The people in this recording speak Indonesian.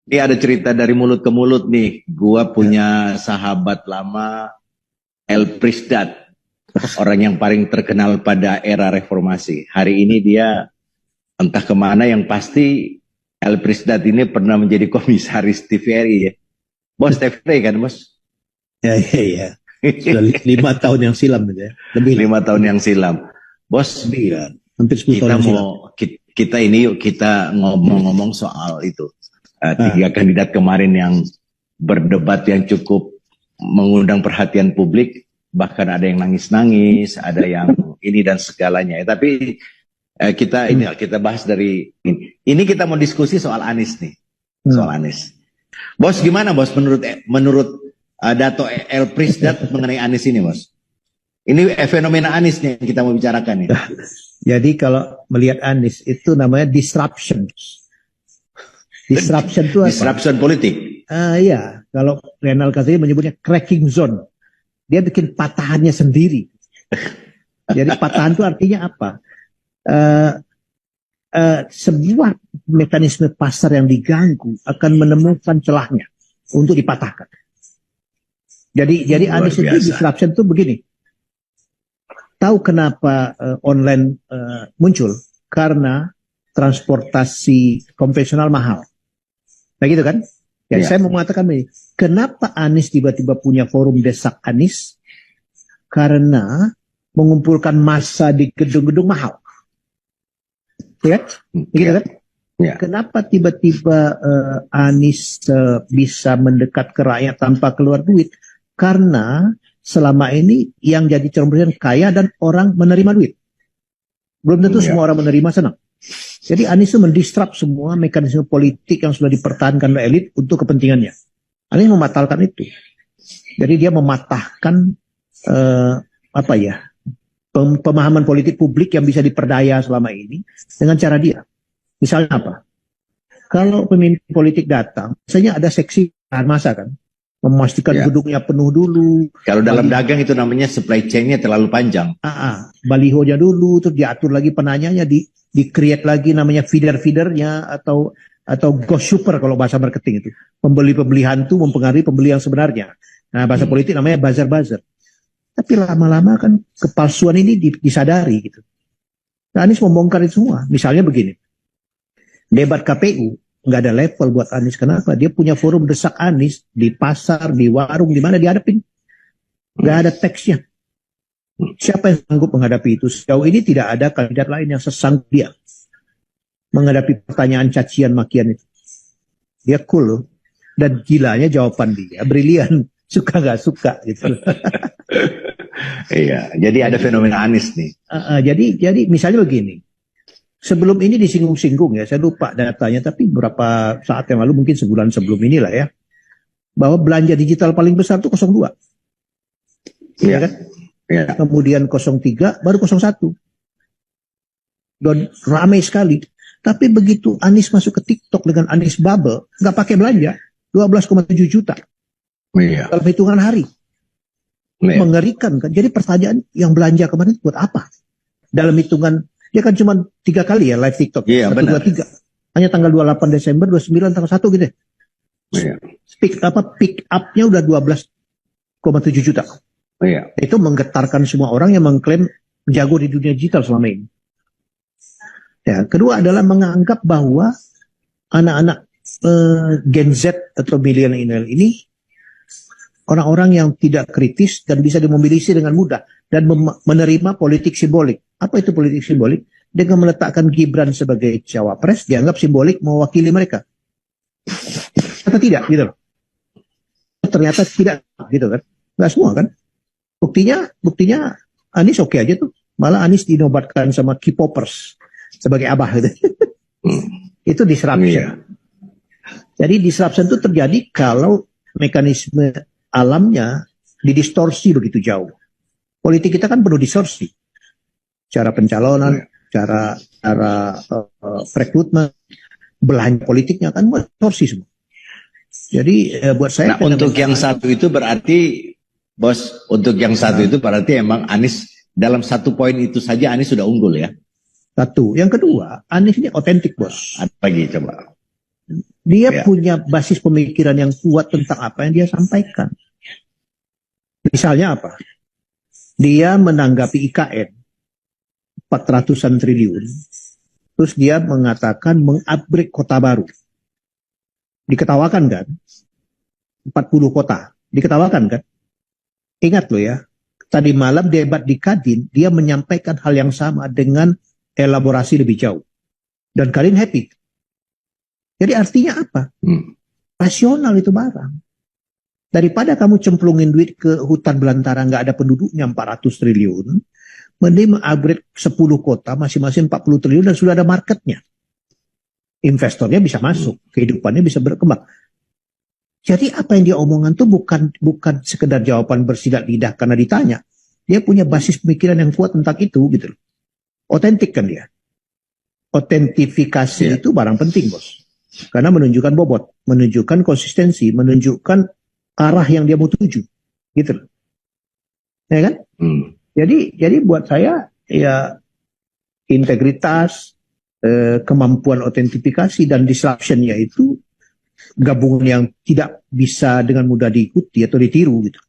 Ini ada cerita dari mulut ke mulut nih. Gua punya sahabat lama, El Prisdat, orang yang paling terkenal pada era reformasi. Hari ini dia entah kemana, yang pasti El Prisdat ini pernah menjadi komisaris TVRI ya. Bos TVRI kan bos? Ya. Sudah 5 tahun yang silam ya. Lebih 5 tahun yang silam. Bos, hampir 10 tahun yang silam. Kita ini yuk kita ngomong-ngomong soal itu. 3 kandidat kemarin yang berdebat yang cukup mengundang perhatian publik, bahkan ada yang nangis-nangis, ada yang ini dan segalanya. Tapi kita bahas dari ini. Ini kita mau diskusi soal Anies nih, soal Anies. Bos, gimana bos menurut Dato El Prisdat mengenai Anies ini bos? Ini fenomena Anies nih yang kita mau bicarakan ya. Jadi kalau melihat Anies itu namanya disruption. Disruption itu apa? Disruption politik. Iya, kalau Renal Kasari menyebutnya cracking zone. Dia bikin patahannya sendiri. Jadi patahan itu artinya apa? Sebuah mekanisme pasar yang diganggu akan menemukan celahnya untuk dipatahkan. Jadi Anies itu disruption itu begini. Tahu kenapa online muncul? Karena transportasi konvensional mahal. Nah gitu kan? Jadi saya mau mengatakan begini. Kenapa Anies tiba-tiba punya forum Desak Anies? Karena mengumpulkan massa di gedung-gedung mahal. Ya, gitu kan? Ya. Kenapa tiba-tiba Anies bisa mendekat ke rakyat tanpa keluar duit? Karena selama ini yang jadi calon presiden kaya dan orang menerima duit. Belum tentu semua orang menerima senang. Jadi Anies itu mendisrupt semua mekanisme politik yang sudah dipertahankan oleh elit untuk kepentingannya. Anies membatalkan itu. Jadi dia mematahkan pemahaman politik publik yang bisa diperdaya selama ini dengan cara dia. Misalnya apa? Kalau pemimpin politik datang, misalnya ada seksi masa kan, memastikan gedungnya penuh dulu. Kalau dalam dagang itu namanya supply chain-nya terlalu panjang. Balihonya dulu, terus diatur lagi penanyanya, di-create lagi namanya feeder-feedernya atau ghost shopper kalau bahasa marketing itu. Pembeli-pembeli hantu mempengaruhi pembeli yang sebenarnya. Nah, bahasa politik namanya buzzer-buzzer. Tapi lama-lama kan kepalsuan ini disadari gitu. Nah, Anies membongkar itu semua. Misalnya begini, debat KPU nggak ada level buat Anies. Kenapa? Dia punya forum Desak Anies di pasar, di warung, di mana dihadapin. Nggak ada teksnya. Siapa yang sanggup menghadapi itu? Sejauh ini tidak ada kandidat lain yang sesanggup dia menghadapi pertanyaan cacian makian itu. Dia cool loh. Dan gilanya jawaban dia brilian. Suka nggak suka gitu. Iya, jadi ada fenomena Anies nih. Jadi misalnya begini. Sebelum ini disinggung-singgung ya, saya lupa datanya, tapi beberapa saat yang lalu, mungkin sebulan sebelum inilah ya, bahwa belanja digital paling besar itu 02. Iya kan? Ya. Kemudian 03, baru 01. Dan ramai sekali. Tapi begitu Anies masuk ke TikTok dengan Anies Bubble, nggak pakai belanja, 12,7 juta. Iya. Dalam hitungan hari. Iya. Mengerikan kan? Jadi pertanyaan, yang belanja kemarin buat apa? Dalam hitungan, dia kan cuma 3 kali ya live TikTok. Iya, 1, 2, 3. Hanya tanggal 28 Desember, 29, tanggal 1 gitu. Iya. Pick up-nya udah 12,7 juta. Iya. Itu menggetarkan semua orang yang mengklaim jago di dunia digital selama ini. Ya, kedua adalah menganggap bahwa anak-anak Gen Z atau milenial ini orang-orang yang tidak kritis dan bisa dimobilisasi dengan mudah dan menerima politik simbolik. Apa itu politik simbolik? Dengan meletakkan Gibran sebagai cawapres, dianggap simbolik mewakili mereka. Atau tidak, gitu loh. Ternyata tidak, gitu kan. Nggak semua kan. Buktinya Anies oke aja tuh. Malah Anies dinobatkan sama K-popers sebagai abah gitu. Itu disruption. Jadi disruption itu terjadi kalau mekanisme alamnya didistorsi begitu jauh. Politik kita kan penuh distorsi. Cara pencalonan, cara rekrutmen, belanja politiknya kan distorsi semua. Jadi buat saya untuk yang satu itu berarti bos, untuk yang satu itu berarti emang Anies dalam 1 poin itu saja Anies sudah unggul ya. Satu. Yang kedua, Anies ini otentik bos. Apa lagi coba? Dia Ya. punya basis pemikiran yang kuat tentang apa yang dia sampaikan. Misalnya apa? Dia menanggapi IKN 400-an triliun. Terus dia mengatakan mengupgrade kota baru. Diketawakan kan? 40 kota. Diketawakan kan? Ingat loh ya. Tadi malam debat di Kadin, dia menyampaikan hal yang sama dengan elaborasi lebih jauh. Dan Kadin happy. Jadi artinya apa? Rasional itu barang. Daripada kamu cemplungin duit ke hutan belantara nggak ada penduduknya 400 triliun, mending mengupgrade 10 kota masing-masing 40 triliun dan sudah ada marketnya. Investornya bisa masuk, kehidupannya bisa berkembang. Jadi apa yang dia omongan tuh bukan sekedar jawaban bersilat lidah karena ditanya. Dia punya basis pemikiran yang kuat tentang itu gitu loh. Otentik kan dia. Otentifikasi itu barang penting, Bos. Karena menunjukkan bobot, menunjukkan konsistensi, menunjukkan arah yang dia mau tuju. Gitu loh. Ya kan? Jadi buat saya ya integritas, kemampuan otentifikasi dan disruption-nya itu gabungan yang tidak bisa dengan mudah diikuti atau ditiru gitu.